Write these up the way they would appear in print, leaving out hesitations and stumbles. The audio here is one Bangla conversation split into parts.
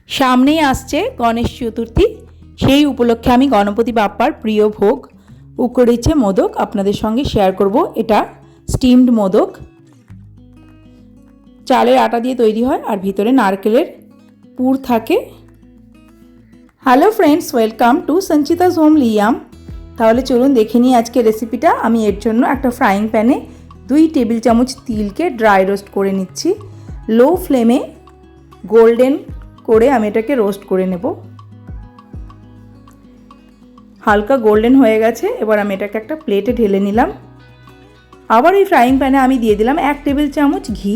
সামনেই আসছে গণেশ চতুর্থী, সেই উপলক্ষে আমি গণপতি বাপ্পার প্রিয় ভোগ উকড়েছে মোদক আপনাদের সঙ্গে শেয়ার করব। এটা স্টিমড মোদক, চালের আটা দিয়ে তৈরি হয় আর ভিতরে নারকেলের পুর থাকে। Hello friends, welcome to Sanchita's home Liam. তাহলে চলুন দেখে নিই আজকে রেসিপিটা। আমি এর জন্য একটা ফ্রাইং প্যানে 2 টেবিল চামচ তিলকে ড্রাই রোস্ট করে নিচ্ছি। লো ফ্লেমে গোল্ডেন করে আমি এটাকে রোস্ট করে নেব। হালকা গোল্ডেন হয়ে গেছে, এবার আমি এটাকে একটা প্লেটে ঢেলে নিলাম। আবার এই ফ্রাইং প্যানে আমি দিয়ে দিলাম 1 টেবিল চামচ ঘি।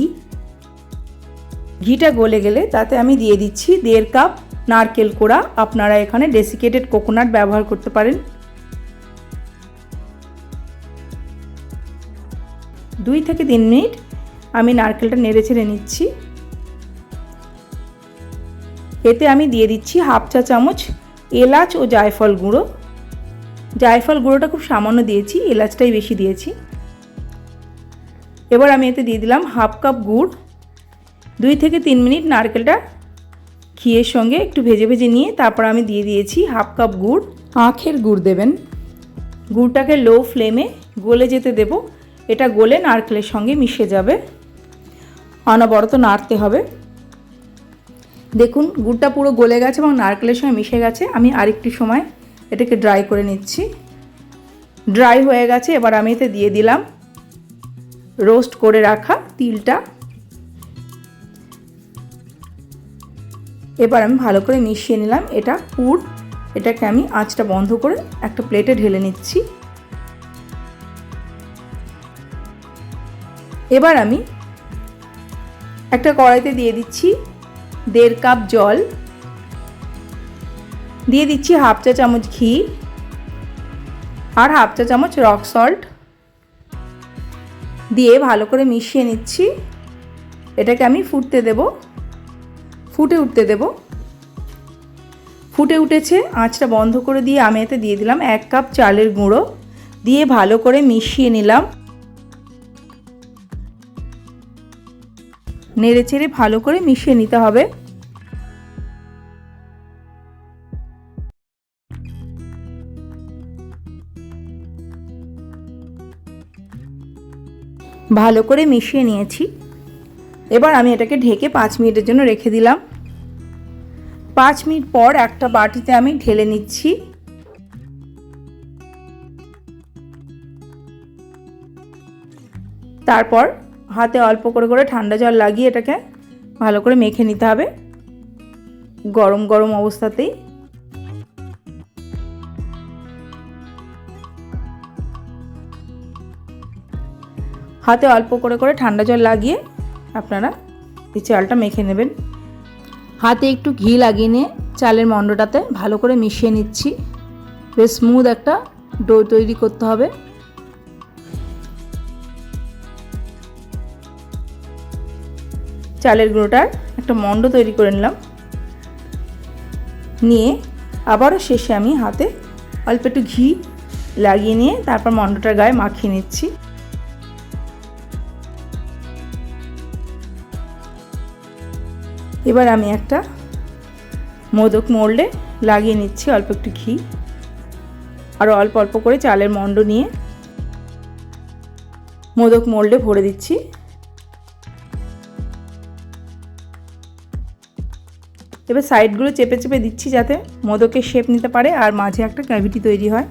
ঘিটা গলে গেলে তাতে আমি দিয়ে দিচ্ছি 1.5 কাপ নারকেল কোড়া। আপনারা এখানে ডেসিকেটেড কোকোনাট ব্যবহার করতে পারেন। 2 থেকে 3 মিনিট আমি নারকেলটা নেড়ে ছেড়ে নিচ্ছি। এতে আমি দিয়ে দিচ্ছি 1/2 চা চামচ এলাচ ও জায়ফল গুঁড়ো। জায়ফল গুঁড়োটা খুব সামান্য দিয়েছি, এলাচটাই বেশি দিয়েছি। এবার আমি এতে দিয়ে দিলাম 1/2 কাপ গুড়। 2 থেকে 3 মিনিট নারকেলটা ঘিয়ের সঙ্গে একটু ভেজে ভেজে নিয়ে তারপর আমি দিয়ে দিয়েছি 1/2 কাপ গুড়। আখের গুড় দেবেন। গুড়টাকে লো ফ্লেমে গলে যেতে দেব। এটা গলে নারকেলের সঙ্গে মিশে যাবে, অনবরত নাড়তে হবে। দেখুন গুড়টা পুরো গলে গেছে এবং নারকেলের সঙ্গে মিশে গেছে। আমি আরেকটু সময় এটাকে ড্রাই করে নিচ্ছি। ড্রাই হয়ে গেছে, এবার আমি এতে দিয়ে দিলাম রোস্ট করে রাখা তিলটা। এবার আমি ভালো করে মিশিয়ে নিলাম। এটা পুর, এটাকে আমি আঁচটা বন্ধ করে একটা প্লেটে ঢেলে নিচ্ছি। এবার আমি একটা কড়াইতে দিয়ে দিচ্ছি 1.5 কাপ জল, দিয়ে দিচ্ছি 1/2 চা চামচ ঘি আর 1/2 চা চামচ রক সল্ট দিয়ে ভালো করে মিশিয়ে নিচ্ছি। এটাকে আমি ফুটে উঠতে দেব। ফুটে উঠেছে, আঁচটা বন্ধ করে দিয়ে আমি এতে দিয়ে দিলাম 1 কাপ চালের গুঁড়ো, দিয়ে ভালো করে মিশিয়ে নিলাম। নেড়ে চেড়ে ভালো করে মিশিয়ে নিতে হবে। ভালো করে মিশিয়ে নিয়েছি। এবার আমি এটাকে ঢেকে 5 মিনিটের জন্য রেখে দিলাম। 5 মিনিট পর একটা বাটিতে আমি ঢেলে নিচ্ছি। তারপর হাতে অল্প করে করে ঠান্ডা জল লাগিয়ে এটাকে ভালো করে মেখে নিতে হবে গরম গরম অবস্থাতেই। হাতে অল্প করে করে ঠান্ডা জল লাগিয়ে আপনারা এই চালটা মেখে নেবেন। হাতে একটু ঘি লাগিয়ে নিয়ে চালের মণ্ডটাতে ভালো করে মিশিয়ে নিচ্ছি। বেশ স্মুথ একটা ডো তৈরি করতে হবে। চালের গুঁড়োটার একটা মণ্ড তৈরি করে নিলাম। নিয়ে আবারও শেষে আমি হাতে অল্প একটু ঘি লাগিয়ে নিয়ে তারপর মণ্ডটার গায়ে মাখিয়ে নিচ্ছি। এবার আমি একটা মোদক মোল্ডে লাগিয়ে নিচ্ছি অল্প একটু ঘি আর অল্প অল্প করে চালের মণ্ড নিয়ে মোদক মোল্ডে ভরে দিচ্ছি। এবার সাইডগুলো চেপে চেপে দিচ্ছি যাতে মোদকের শেপ নিতে পারে আর মাঝে একটা ক্যাভিটি তৈরি হয়।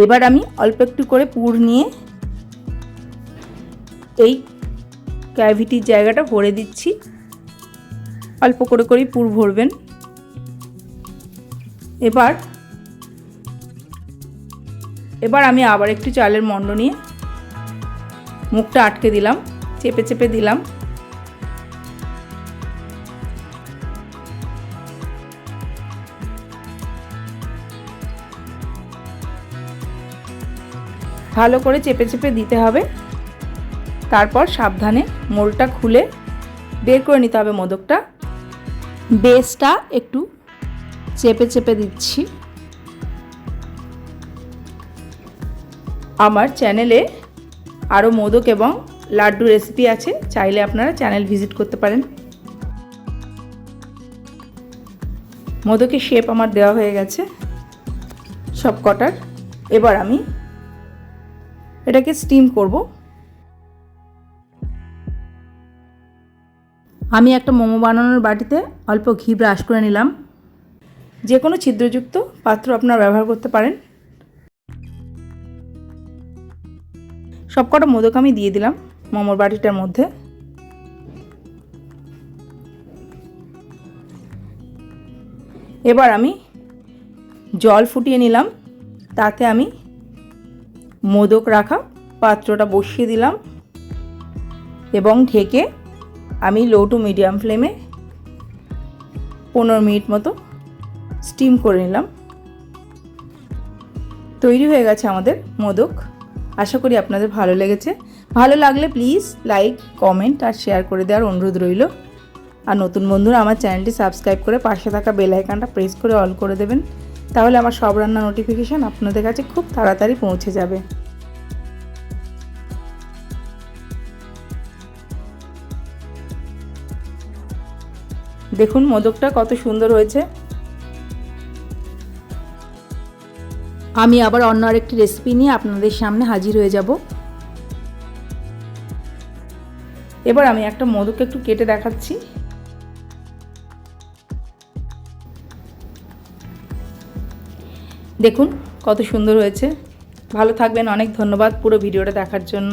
এবার আমি অল্প একটু করে পুর নিয়ে এই ক্যাভিটির জায়গাটা ভরে দিচ্ছি। অল্প করে করেই পুর ভরবেন। এবার আমি আবার একটু চালের মণ্ড নিয়ে মুখটা আটকে দিলাম, চেপে চেপে দিলাম। ভালো করে চেপে চেপে দিতে হবে। তারপর সাবধানে মোল্ডটা খুলে বের করে নিতে হবে মোদকটা। বেসটা একটু চেপে চেপে দিচ্ছি। আমার চ্যানেলে আরও মোদক এবং লাড্ডু রেসিপি আছে, চাইলে আপনারা চ্যানেল ভিজিট করতে পারেন। মোদকের শেপ আমার দেওয়া হয়ে গেছে সব কটার। এবার আমি এটাকে স্টিম করব। আমি একটা মোমো বানানোর বাটিতে অল্প ঘি ব্রাশ করে নিলাম। যে কোনো ছিদ্রযুক্ত পাত্র আপনারা ব্যবহার করতে পারেন। সবকটা মোদক আমি দিয়ে দিলাম মোমোর বাটিটার মধ্যে। এবার আমি জল ফুটিয়ে নিলাম, তাতে আমি মোদক রাখা পাত্রটা বসিয়ে দিলাম এবং ঢেকে আমি লো টু মিডিয়াম ফ্লেমে 15 মিনিট মতো স্টিম করে নিলাম। তৈরি হয়ে গেছে আমাদের মোদক। আশা করি আপনাদের ভালো লেগেছে। ভালো লাগলে প্লিজ লাইক, কমেন্ট আর শেয়ার করে দেওয়ার অনুরোধ রইল। আর নতুন বন্ধুরা আমার চ্যানেলটি সাবস্ক্রাইব করে পাশে থাকা বেল আইকনটা প্রেস করে অল করে দেবেন, তাহলে আমার সব রান্নার নোটিফিকেশান আপনাদের কাছে খুব তাড়াতাড়ি পৌঁছে যাবে। দেখুন মোদকটা কত সুন্দর হয়েছে। আমি আবার অন্য আরেকটি রেসিপি নিয়ে আপনাদের সামনে হাজির হয়ে যাব। এবার আমি একটা মোদক একটু কেটে দেখাচ্ছি। দেখুন কত সুন্দর হয়েছে। ভালো থাকবেন, অনেক ধন্যবাদ পুরো ভিডিওটা দেখার জন্য।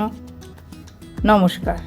নমস্কার।